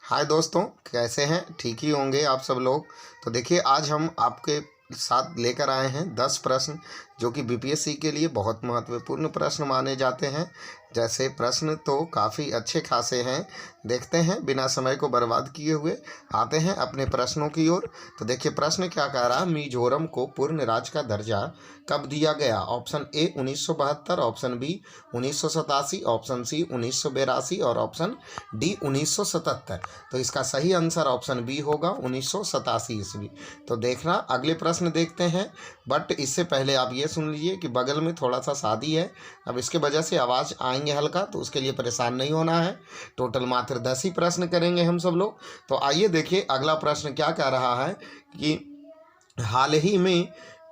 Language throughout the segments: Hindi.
हाय दोस्तों, कैसे हैं? ठीक ही होंगे आप सब लोग। तो देखिए, आज हम आपके साथ लेकर आए हैं 10 प्रश्न जो कि बीपीएससी के लिए बहुत महत्वपूर्ण प्रश्न माने जाते हैं। जैसे प्रश्न तो काफ़ी अच्छे खासे हैं। देखते हैं बिना समय को बर्बाद किए हुए, आते हैं अपने प्रश्नों की ओर। तो देखिए, प्रश्न क्या कह रहा है, मिजोरम को पूर्ण राज्य का दर्जा कब दिया गया? Option A 1972, option B 1987, option C 1982 और ऑप्शन डी 1977। तो इसका सही आंसर ऑप्शन बी होगा 1987 ईस्वी। तो देखना, अगले प्रश्न देखते हैं। बट इससे पहले आप ये सुन लीजिए कि बगल में थोड़ा सा शादी है। अब इसके वजह से आवाज़ आएंगे हल्का, तो उसके लिए परेशान नहीं होना है। टोटल मात्र 10 ही प्रश्न करेंगे हम सब लोग। तो आइए देखिए, अगला प्रश्न क्या कह रहा है कि हाल ही में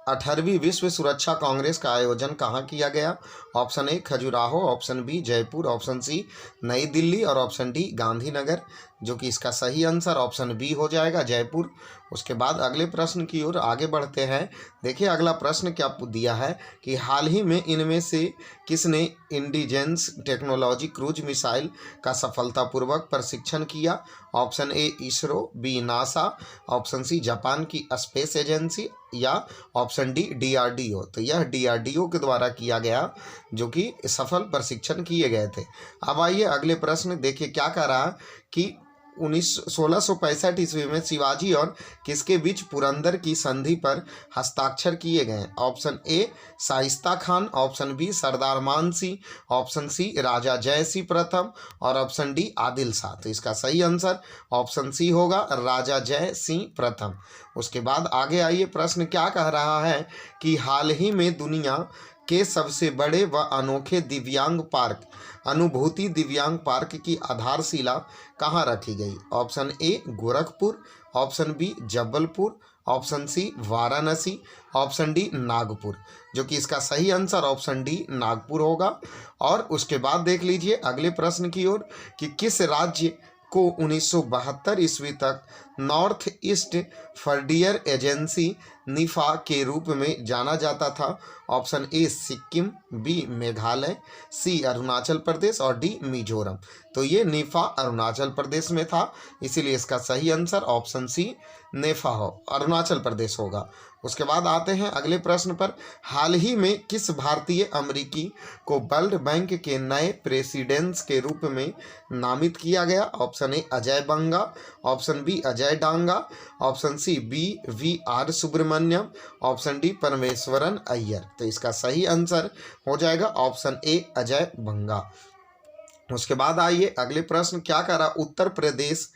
18वीं विश्व सुरक्षा कांग्रेस का आयोजन कहाँ किया गया? Option A Khajuraho, option B Jaipur, option C Nai Delhi और ऑप्शन डी गांधीनगर। जो कि इसका सही आंसर ऑप्शन बी हो जाएगा, जयपुर। उसके बाद अगले प्रश्न की ओर आगे बढ़ते हैं। देखिए, अगला प्रश्न क्या दिया है कि हाल ही में इनमें से किसने इंडिजेंस टेक्नोलॉजी क्रूज मिसाइल का सफलतापूर्वक प्रशिक्षण किया? Option A ISRO, B NASA, option C Japan की स्पेस एजेंसी या ऑप्शन डी डीआरडीओ। तो यह डीआरडीओ के द्वारा किया गया, जो कि सफल प्रशिक्षण किए गए थे। अब आइए अगले प्रश्न देखिए, क्या कह रहा है कि 1665 ईस्वी में शिवाजी और किसके बीच पुरंदर की संधि पर हस्ताक्षर किए गए? Option A Shaista Khan, option B Sardar Man Singh, option C राजा जय सिंह प्रथम और ऑप्शन डी आदिल शाह। तो इसका सही आंसर ऑप्शन सी होगा, राजा जय सिंह प्रथम। उसके बाद आगे आइए, प्रश्न क्या कह रहा है कि हाल ही में दुनिया के सबसे बड़े व अनोखे दिव्यांग पार्क अनुभूति दिव्यांग पार्क की आधारशिला कहाँ रखी गई? Option A Gorakhpur, option B Jabalpur, option C Varanasi, option D Nagpur. जो कि इसका सही आंसर ऑप्शन डी नागपुर होगा। और उसके बाद देख लीजिए अगले प्रश्न की ओर कि किस राज्य को 1972 ईस्वी तक नॉर्थ ईस्ट फ्रंटियर एजेंसी निफा के रूप में जाना जाता था? Option A Sikkim, B Meghalaya, C Arunachal Pradesh और डी मिजोरम। तो ये निफा अरुणाचल प्रदेश में था, इसीलिए इसका सही आंसर ऑप्शन सी नेफा हो अरुणाचल प्रदेश होगा। उसके बाद आते हैं अगले प्रश्न पर। हाल ही में किस भारतीय अमेरिकी को वर्ल्ड बैंक के नए प्रेसिडेंट के रूप में नामित किया गया? Option A Ajay Banga, option B Ajay Danga, option C B V R Subrahmanyam, option D Parameswaran Iyer. तो इसका सही आंसर हो जाएगा ऑप्शन ए अजय बंगा। उसके बाद आइए अगले प्रश्न क्या कह रहा, उत्तर प्रदेश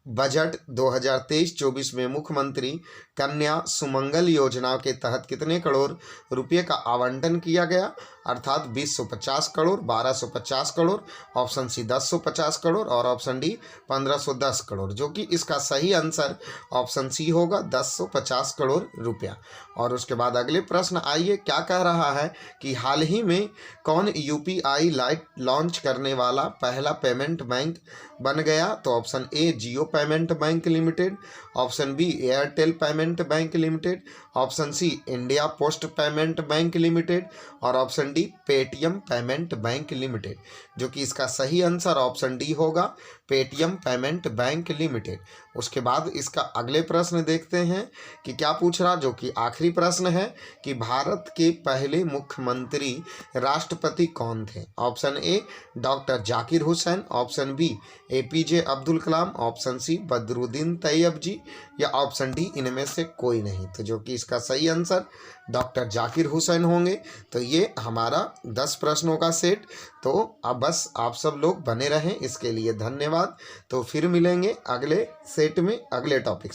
बजट 2023-24 में मुख्यमंत्री कन्या सुमंगल योजना के तहत कितने करोड़ रुपए का आवंटन किया गया? अर्थात 2050 करोड़, 1250 करोड़, ऑप्शन सी 1050 करोड़ और ऑप्शन डी 1510 करोड़। जो कि इसका सही आंसर ऑप्शन सी होगा, 1050 करोड़ रुपया। और उसके बाद अगले प्रश्न आइए, क्या कह रहा है कि हाल ही में कौन यूपीआई लाइट लॉन्च करने वाला पहला पेमेंट बैंक बन गया? तो option A Jio payment bank limited, option B Airtel payment bank limited, option C India post payment bank limited और option D Paytm payment bank limited. जो कि इसका सही आंसर ऑप्शन डी होगा, पेटीएम पेमेंट बैंक लिमिटेड। उसके बाद इसका अगले प्रश्न देखते हैं कि क्या पूछ रहा, जो कि आखिरी प्रश्न है कि भारत के पहले मुख्यमंत्री राष्ट्रपति कौन थे? Option A doctor Zakir Hussain, option B APJ Abdul Kalam, option C Badruddin Tyab ji या ऑप्शन डी इनमें से कोई नहीं। तो जो कि इसका सही आंसर डॉक्टर जाकिर हुसैन होंगे। तो ये हमारा 10 प्रश्नों का सेट। तो अब बस आप सब लोग बने रहें, इसके लिए धन्यवाद। तो फिर मिलेंगे अगले सेट में अगले टॉपिक।